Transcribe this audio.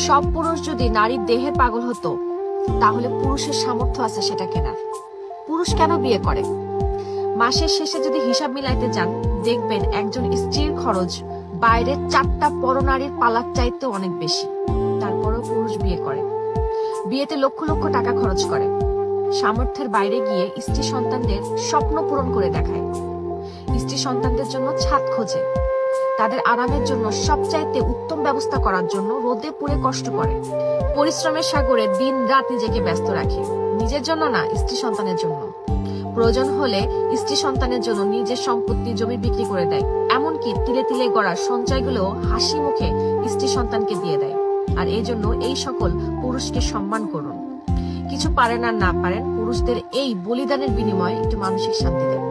সব পুরুষ যদি নারীর দেহের পাগল হতো তাহলে পুরুষের সামর্থ্য আছে সেটা কেনার। পুরুষ কেন বিয়ে করে? মাসের শেষে যদি হিসাব মিলাইতে যান, দেখবেন একজন স্ত্রীর খরচ বাইরের 4টা পরনারীর পালার চাইতেও অনেক বেশি। তারপরেও পুরুষ বিয়ে করে। বিয়েতে লক্ষ লক্ষ টাকা খরচ করে। সামর্থ্যের বাইরে গিয়ে স্ত্রী সন্তানদের স্বপ্ন পূরণ করে দেখায়। স্ত্রী সন্তানদের জন্য ছাদ খোঁজে। তাদের আরামের জন্য সবচাইতে উত্তম ব্যবস্থা করার জন্য রোদে পুড়ে কষ্ট করে। পরিশ্রমের সাগরে দিন রাত নিজেকে ব্যস্ত রাখে। নিজের জন্য না, স্ত্রী সন্তানের জন্য। প্রয়োজন হলে স্ত্রী সন্তানের জন্য নিজের সম্পত্তি জমি বিক্রি করে দেয়। এমনকি তিলে তিলে গড়া সঞ্চয়গুলো হাসি মুখে স্ত্রী সন্তানকে দিয়ে দেয়। আর এই জন্য এই সকল পুরুষকে সম্মান করুন। কিছু পারেন আর না পারেন, পুরুষদের এই বলিদানের বিনিময়ে একটু মানসিক শান্তি দেন।